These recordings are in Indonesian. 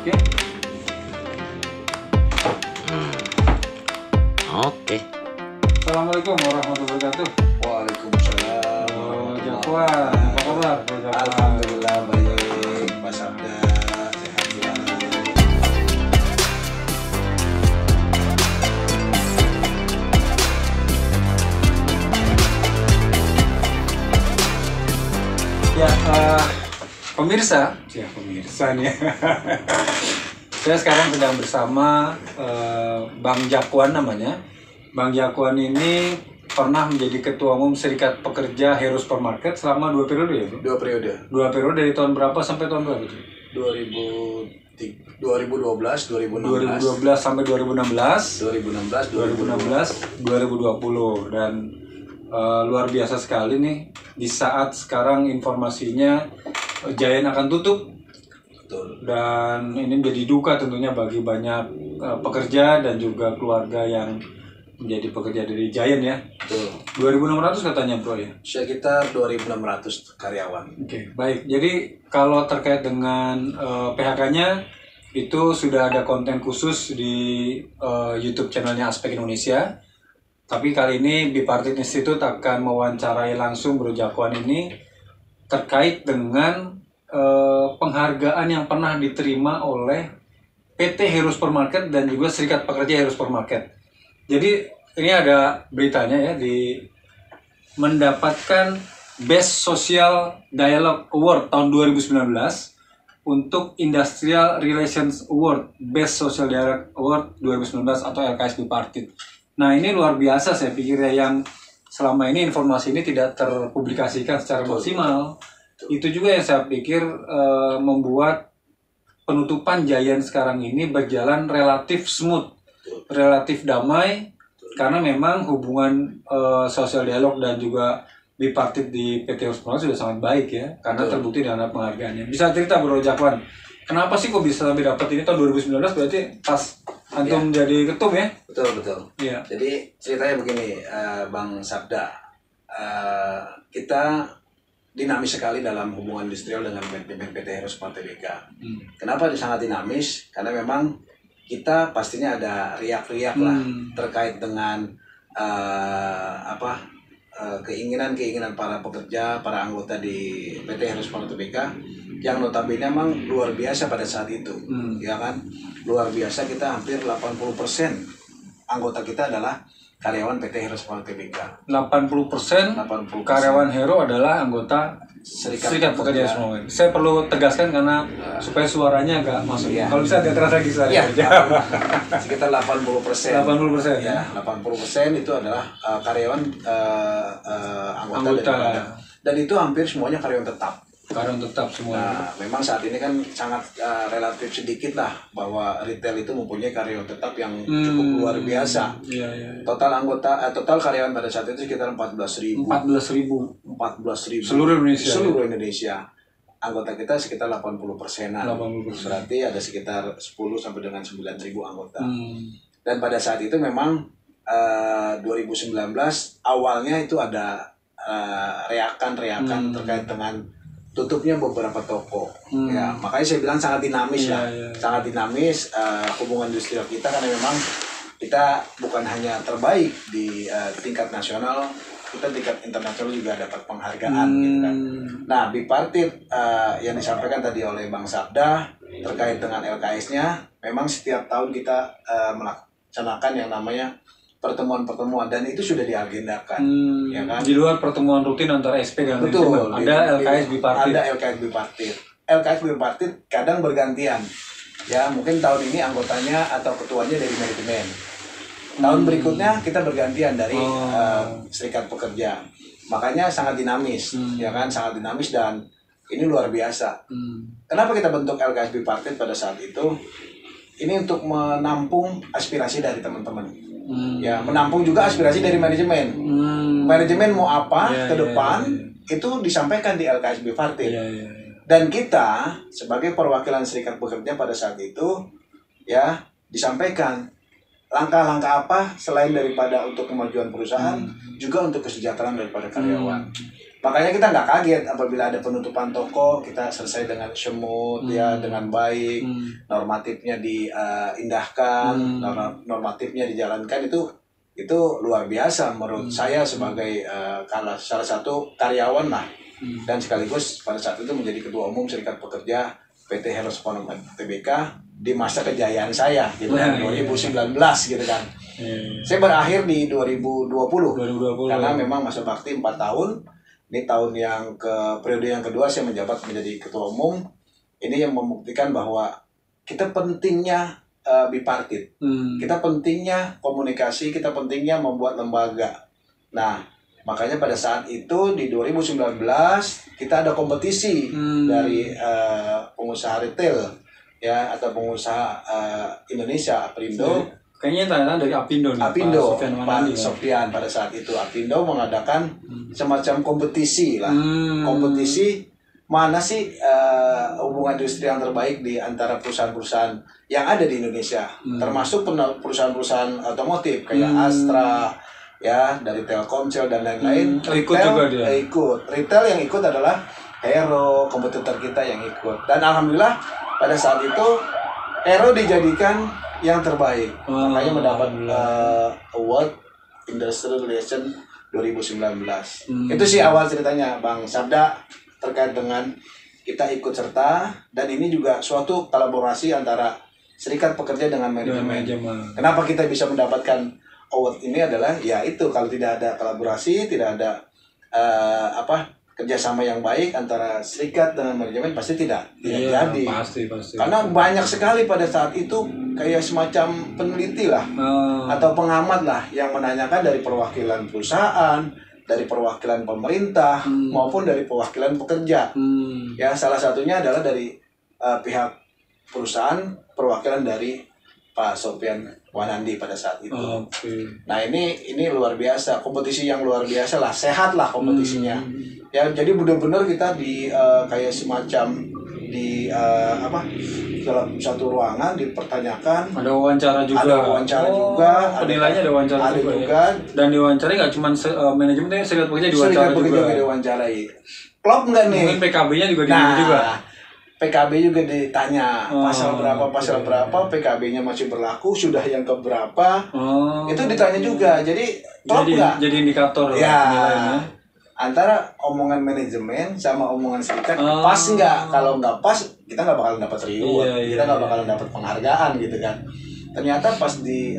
Oke. Oke. Assalamualaikum warahmatullahi wabarakatuh. Waalaikumsalam. Jakwan, apa kabar? Alhamdulillah baik, Pak Sabda sehat selalu. Ya, pemirsa nih. Saya sekarang sedang bersama Bang Jakwan namanya. Bang Jakwan ini pernah menjadi Ketua Umum Serikat Pekerja Hero Supermarket selama 2 periode ya? Bro? 2 periode. 2 periode dari tahun berapa sampai tahun berapa? 2012, 2016, 2012 sampai 2016. 2016, 2020 dan luar biasa sekali nih di saat sekarang informasinya Giant akan tutup. Betul. Dan ini menjadi duka tentunya bagi banyak pekerja dan juga keluarga yang menjadi pekerja dari Giant ya. Betul. 2.600 katanya bro ya. Sekitar 2.600 karyawan. Oke, baik. Jadi kalau terkait dengan PHK-nya itu sudah ada konten khusus di YouTube channelnya Aspek Indonesia. Tapi kali ini Bipartit Institute akan mewawancarai langsung Bro Jakwan ini terkait dengan penghargaan yang pernah diterima oleh PT Hero Supermarket dan juga Serikat Pekerja Hero Supermarket. Jadi ini ada beritanya ya, di mendapatkan Best Social Dialogue Award tahun 2019 untuk Industrial Relations Award Best Social Dialogue Award 2019 atau LKS Bipartit. Nah ini luar biasa saya pikir ya, yang selama ini informasi ini tidak terpublikasikan secara maksimal. Itu juga yang saya pikir membuat penutupan Giant sekarang ini berjalan relatif smooth, relatif damai, karena memang hubungan sosial dialog dan juga bipartit di PT Hero sudah sangat baik ya, karena terbukti dengan penghargaannya. Bisa cerita Bro Jakwan, kenapa sih kok bisa sampai dapat ini tahun 2019, berarti pas antum jadi ketum ya? Betul. Iya. Jadi ceritanya begini, Bang Sabda, kita dinamis sekali dalam hubungan industrial dengan manajemen PT Hero Tbk. Kenapa sangat dinamis? Karena memang kita pastinya ada riak-riak lah terkait dengan keinginan para pekerja, para anggota di PT Hero Tbk yang notabene memang luar biasa pada saat itu, ya kan? Luar biasa, kita hampir 80% anggota kita adalah karyawan PT Hero Tbk. 80% karyawan Hero adalah anggota Serikat Pekerja semua. Saya perlu tegaskan karena supaya suaranya agak masuk. Iya. Kalau bisa agak keras lagi suaranya. Iya. Sekitar 80%. 80% Ya, 80% itu adalah karyawan anggota. Daripada. Dan itu hampir semuanya karyawan tetap. Karyawan tetap semua. Nah, memang saat ini kan sangat relatif sedikit lah bahwa retail itu mempunyai karyawan tetap yang cukup luar biasa. Iya. Total karyawan pada saat itu sekitar 14.000. 14.000. Seluruh Indonesia. Seluruh Indonesia. Anggota kita sekitar 80%-an. 80%. Berarti ada sekitar 10 sampai dengan 9.000 anggota. Dan pada saat itu memang 2019 awalnya itu ada reakan terkait dengan tutupnya beberapa toko. Ya, makanya saya bilang sangat dinamis lah. Sangat dinamis hubungan industrial kita, karena memang kita bukan hanya terbaik di tingkat nasional, kita tingkat internasional juga dapat penghargaan gitu kan. Nah, Bipartit yang disampaikan tadi oleh Bang Sabda terkait dengan LKS-nya, memang setiap tahun kita melaksanakan yang namanya pertemuan-pertemuan, dan itu sudah diagendakan, ya kan? Di luar pertemuan rutin antara SP dan betul, ada LKS Bipartit. Ada LKS Bipartit. LKS Bipartit kadang bergantian. Ya, mungkin tahun ini anggotanya atau ketuanya dari manajemen. Tahun berikutnya kita bergantian dari serikat pekerja. Makanya sangat dinamis, ya kan? Sangat dinamis, dan ini luar biasa. Kenapa kita bentuk LKS Bipartit pada saat itu? Ini untuk menampung aspirasi dari teman-teman. Ya, menampung juga aspirasi dari manajemen. Manajemen mau apa ke depan itu disampaikan di LKS Bipartit. Dan kita sebagai perwakilan serikat pekerja pada saat itu ya disampaikan langkah-langkah apa selain daripada untuk kemajuan perusahaan, juga untuk kesejahteraan daripada karyawan. Makanya kita nggak kaget apabila ada penutupan toko, kita selesai dengan smooth ya, dengan baik, normatifnya diindahkan, normatifnya dijalankan, itu luar biasa menurut saya sebagai salah satu karyawan lah, dan sekaligus pada saat itu menjadi ketua umum Serikat Pekerja PT Hero Sponoman Tbk di masa kejayaan saya gitu kan, 2019 gitu kan. Saya berakhir di 2020 karena memang masa bakti 4 tahun. Ini tahun periode yang kedua saya menjabat menjadi ketua umum. Ini yang membuktikan bahwa kita pentingnya bipartit. Kita pentingnya komunikasi, kita pentingnya membuat lembaga. Nah, makanya pada saat itu di 2019 kita ada kompetisi dari pengusaha retail ya, atau pengusaha Indonesia, Aprindo. Kayaknya tanda dari Apindo nih, Apindo, Pak Sofian pada saat itu Apindo mengadakan semacam kompetisi lah. Kompetisi mana sih hubungan industri yang terbaik di antara perusahaan-perusahaan yang ada di Indonesia, termasuk perusahaan-perusahaan otomotif kayak Astra ya, dari Telkomsel dan lain-lain. Ikut juga dia. Ikut. Retail yang ikut adalah Hero, kompetitor kita yang ikut. Dan alhamdulillah pada saat itu Hero dijadikan yang terbaik, makanya mendapat award Industrial Relation 2019. Itu sih awal ceritanya Bang Sabda terkait dengan kita ikut serta, dan ini juga suatu kolaborasi antara Serikat Pekerja dengan manajemen. Kenapa kita bisa mendapatkan award ini adalah ya itu, kalau tidak ada kolaborasi, tidak ada kerjasama yang baik antara serikat dengan manajemen pasti tidak jadi. Pasti. Karena banyak sekali pada saat itu kayak semacam peneliti lah atau pengamat lah yang menanyakan dari perwakilan perusahaan, dari perwakilan pemerintah maupun dari perwakilan pekerja. Ya, salah satunya adalah dari pihak perusahaan, perwakilan dari Pak Sofian Wanandi pada saat itu. Nah, ini luar biasa, kompetisi yang luar biasa lah, sehat lah kompetisinya. Ya, jadi benar-benar kita di kayak semacam di dalam satu ruangan dipertanyakan. Ada wawancara juga. Ada wawancara juga. Penilainya ada wawancara juga. Ya. Dan diwawancarai nggak cuma manajemen, tapi Serikat Pekerja diwawancarai juga. Serikat Pekerja diwawancarai. Klop nggak nih? Mungkin PKB-nya juga diuji juga. PKB juga ditanya pasal berapa, PKB-nya masih berlaku, sudah yang keberapa, itu ditanya juga. Jadi klop nggak? Jadi indikator ya. Nilainya. Antara omongan manajemen sama omongan serikat pas nggak? Kalau nggak pas, kita nggak bakalan dapat reward, kita nggak bakalan dapat penghargaan gitu kan. Ternyata pas di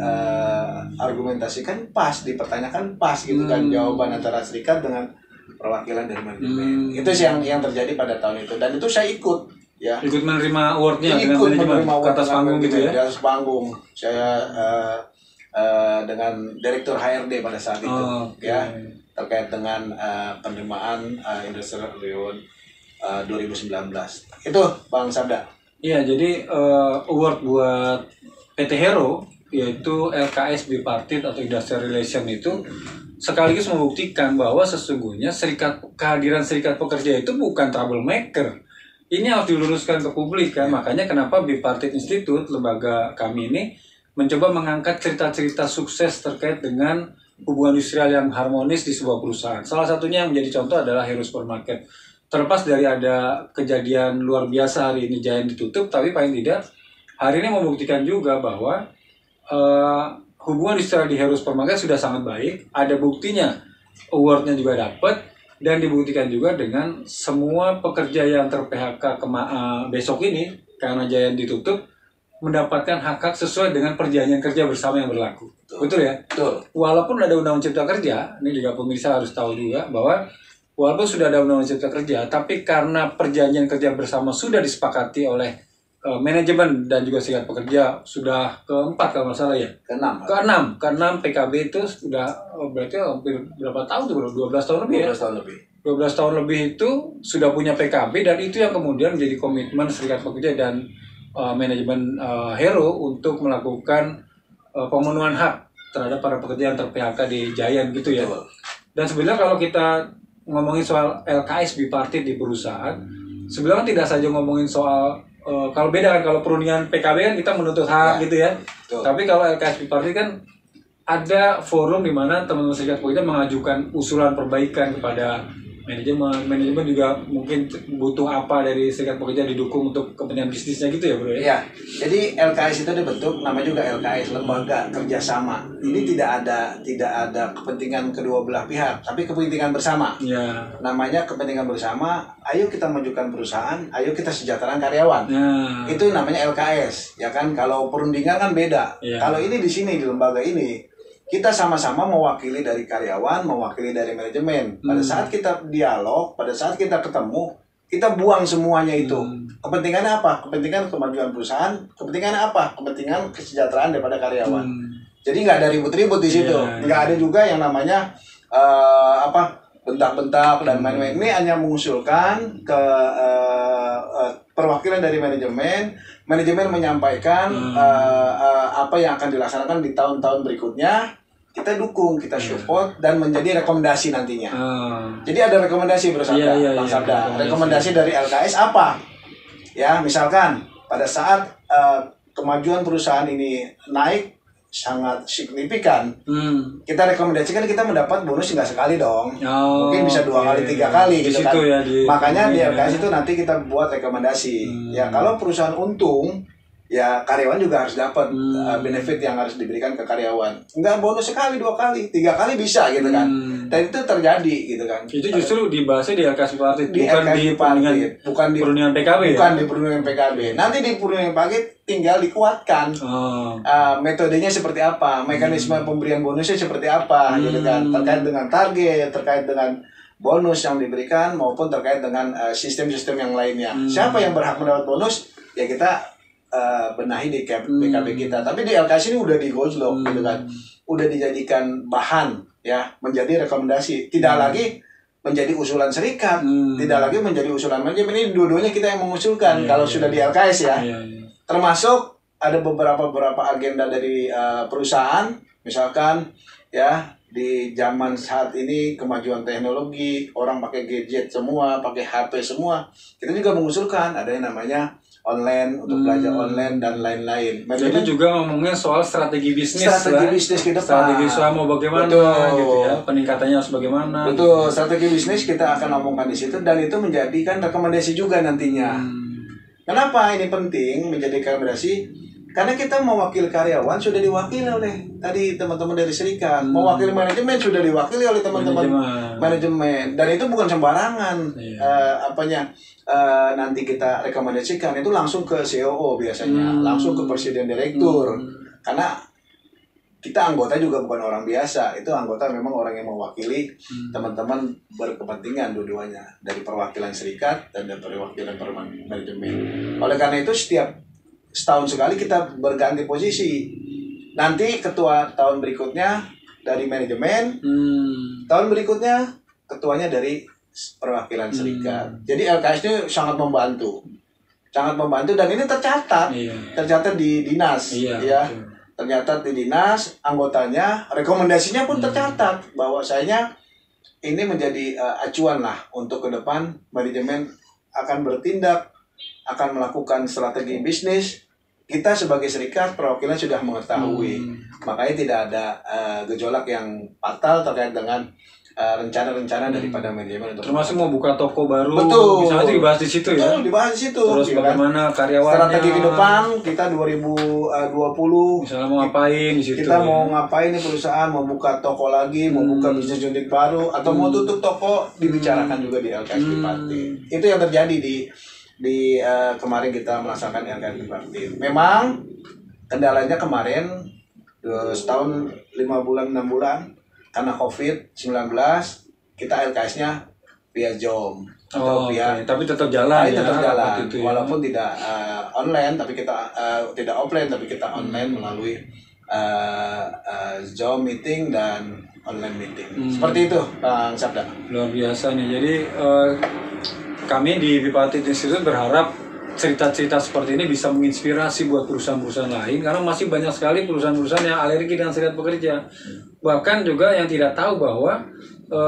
argumentasikan pas, dipertanyakan pas gitu kan, jawaban antara serikat dengan perwakilan dari manajemen. Itu sih yang terjadi pada tahun itu, dan itu saya ikut. Ya. Ikut menerima awardnya, ikut menerima award atas panggung gitu ya. Di atas panggung saya dengan direktur HRD pada saat itu, ya, terkait dengan penerimaan Industrial Award 2019. Itu Bang Sabda. Iya, jadi award buat PT Hero yaitu LKS Bipartit atau Industrial Relation itu sekaligus membuktikan bahwa sesungguhnya kehadiran serikat pekerja itu bukan troublemaker. Ini harus diluruskan ke publik kan, makanya kenapa Bipartit Institute, lembaga kami ini mencoba mengangkat cerita-cerita sukses terkait dengan hubungan industrial yang harmonis di sebuah perusahaan. Salah satunya yang menjadi contoh adalah Hero Supermarket. Terlepas dari ada kejadian luar biasa hari ini Giant ditutup, tapi paling tidak hari ini membuktikan juga bahwa hubungan industrial di Hero Supermarket sudah sangat baik. Ada buktinya, awardnya juga dapat. Dan dibuktikan juga dengan semua pekerja yang ter-PHK besok ini, karena Giant ditutup, mendapatkan hak-hak sesuai dengan perjanjian kerja bersama yang berlaku. Betul ya? Betul. Walaupun ada Undang-Undang Cipta Kerja, ini juga pemirsa harus tahu juga, bahwa walaupun sudah ada Undang-Undang Cipta Kerja, tapi karena perjanjian kerja bersama sudah disepakati oleh manajemen dan juga serikat pekerja, sudah keempat kalau nggak salah ya? Keenam PKB itu sudah berarti hampir berapa tahun tuh bro? 12 tahun lebih ya? 12 tahun lebih itu sudah punya PKB, dan itu yang kemudian menjadi komitmen serikat pekerja dan manajemen Hero untuk melakukan pemenuhan hak terhadap para pekerja yang ter-PHK di Giant gitu ya. Dan sebenarnya kalau kita ngomongin soal LKS Bipartit di perusahaan, sebenarnya tidak saja ngomongin soal kalau beda kan, kalau perundingan PKB kan kita menuntut hak gitu ya. Tapi kalau LKS Bipartit kan ada forum di mana teman-teman serikat pekerja mengajukan usulan perbaikan kepada Manajemen juga mungkin butuh apa dari serikat pekerja didukung untuk kepentingan bisnisnya gitu ya bro ya? Iya, jadi LKS itu dibentuk, namanya juga LKS, lembaga kerjasama. Ini tidak ada kepentingan kedua belah pihak, tapi kepentingan bersama. Ya. Namanya kepentingan bersama. Ayo kita majukan perusahaan, ayo kita sejahterakan karyawan. Nah. Itu namanya LKS, ya kan? Kalau perundingan kan beda. Ya. Kalau ini di sini di lembaga ini, kita sama-sama mewakili dari karyawan, mewakili dari manajemen. Pada saat kita dialog, pada saat kita ketemu, kita buang semuanya itu. Kepentingannya apa? Kepentingan kemajuan perusahaan. Kepentingannya apa? Kepentingan kesejahteraan daripada karyawan. Jadi nggak ada ribut-ribut di situ. Nggak ada juga yang namanya bentak-bentak dan main-main. Ini hanya mengusulkan ke perwakilan dari manajemen. Manajemen menyampaikan apa yang akan dilaksanakan di tahun-tahun berikutnya. Kita dukung, kita support, dan menjadi rekomendasi nantinya. Jadi ada rekomendasi Bro Sabda, Bang Sabda. Rekomendasi dari LKS apa? Ya, misalkan pada saat kemajuan perusahaan ini naik sangat signifikan, kita rekomendasikan kita mendapat bonus nggak sekali dong, mungkin bisa 2 kali, 3 kali gitu kan. Ya, makanya di LKS itu nanti kita buat rekomendasi. Ya kalau perusahaan untung, ya karyawan juga harus dapat benefit yang harus diberikan ke karyawan. Enggak bonus sekali, 2 kali, 3 kali bisa gitu kan. Dan itu terjadi gitu kan. Itu justru dibahasnya di LKS Bipartit, bukan di perundingan PKB. Bukan di perundingan PKB. Nanti di perundingan PKB tinggal dikuatkan. Metodenya seperti apa, mekanisme pemberian bonusnya seperti apa gitu kan. Terkait dengan target, terkait dengan bonus yang diberikan maupun terkait dengan sistem-sistem yang lainnya. Siapa yang berhak mendapat bonus? Ya kita benahi di PKB kita. Tapi di LKS ini udah digojlok gitu kan. Udah dijadikan bahan ya, menjadi rekomendasi. Tidak lagi menjadi usulan serikat, tidak lagi menjadi usulan manajemen. Ini dua-duanya kita yang mengusulkan kalau sudah di LKS ya. Termasuk ada beberapa agenda dari perusahaan, misalkan ya di zaman saat ini kemajuan teknologi, orang pakai gadget semua, pakai HP semua. Kita juga mengusulkan ada yang namanya online untuk belajar online dan lain-lain. Jadi juga ngomongnya soal strategi bisnis, bisnis ke depan. Strategi usaha mau bagaimana, gitu ya, peningkatannya harus bagaimana. Betul, strategi bisnis kita akan ngomongkan di situ dan itu menjadikan rekomendasi juga nantinya. Kenapa ini penting menjadi rekomendasi? Karena kita mewakili karyawan sudah diwakili oleh tadi teman-teman dari serikat, mewakili manajemen sudah diwakili oleh teman-teman manajemen, dan itu bukan sembarangan. Nanti kita rekomendasikan itu langsung ke COO biasanya, langsung ke presiden direktur, karena kita anggota juga bukan orang biasa, itu anggota memang orang yang mewakili teman-teman berkepentingan dua-duanya, dari perwakilan serikat dan dari perwakilan manajemen. Oleh karena itu setahun sekali kita berganti posisi. Nanti ketua tahun berikutnya dari manajemen, tahun berikutnya ketuanya dari perwakilan serikat. Jadi LKS ini sangat membantu dan ini tercatat di dinas, ya. Tercatat di dinas, anggotanya, rekomendasinya pun tercatat bahwasanya ini menjadi acuan lah untuk ke depan manajemen akan bertindak, akan melakukan strategi bisnis. Kita sebagai serikat perwakilan sudah mengetahui, makanya tidak ada gejolak yang fatal terkait dengan rencana-rencana daripada manajemen untuk termasuk mau buka toko baru. Betul. Misalnya itu dibahas di situ. Betul, ya. Dibahas di situ. Terus ya bagaimana karyawannya. Strategi ke depan kita 2020. Misalnya mau ngapain di situ. Kita mau ngapain nih perusahaan, mau buka toko lagi, mau buka bisnis unit baru atau mau tutup toko, dibicarakan juga di LKS Bipartit. Itu yang terjadi di kemarin kita melaksanakan LKS Bipartit. Memang kendalanya kemarin setahun 5 bulan 6 bulan karena COVID-19 kita LKS-nya via Zoom atau tapi tetap jalan ya. Tetap jalan itu, ya. Walaupun tidak online tapi kita tidak offline tapi kita online melalui Zoom meeting dan online meeting. Seperti itu Bang Sabda. Luar biasa nih. Jadi kami di Bipartit Institute berharap cerita-cerita seperti ini bisa menginspirasi buat perusahaan-perusahaan lain karena masih banyak sekali perusahaan-perusahaan yang alergi dengan serikat pekerja. Bahkan juga yang tidak tahu bahwa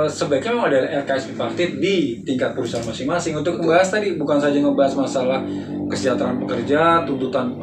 sebaiknya memang ada LKS bipartit di tingkat perusahaan masing-masing untuk membahas tadi, bukan saja ngebahas masalah kesejahteraan pekerja, tuntutan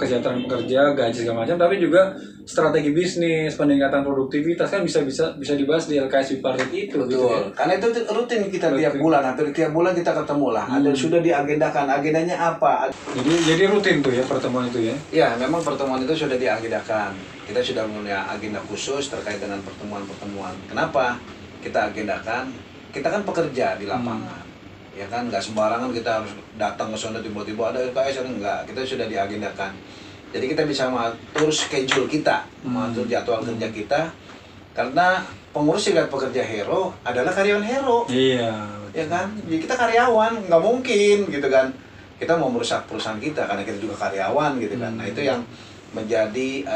kesejahteraan pekerja, gaji segala macam, tapi juga strategi bisnis, peningkatan produktivitas kan bisa dibahas di LKS bipartit itu. Betul. Gitu ya. Karena itu rutin kita tiap bulan, hampir tiap bulan kita ketemu lah. Ada sudah diagendakan, agendanya apa? Jadi rutin tuh ya pertemuan itu ya. Ya, memang pertemuan itu sudah diagendakan. Kita sudah punya agenda khusus terkait dengan pertemuan-pertemuan. Kenapa kita agendakan? Kita kan pekerja di lapangan. Ya kan, nggak sembarangan kita harus datang ke sana tiba-tiba ada LKS atau enggak. Kita sudah diagendakan. Jadi kita bisa mengatur schedule kita, mengatur jadwal kerja kita. Karena pengurus serikat pekerja Hero adalah karyawan Hero. Iya. Ya kan? Jadi kita karyawan, nggak mungkin gitu kan. Kita mau merusak perusahaan kita karena kita juga karyawan gitu kan. Nah, itu yang menjadi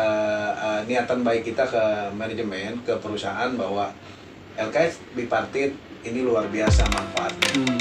niatan baik kita ke manajemen, ke perusahaan bahwa LKS bipartit ini luar biasa manfaatnya.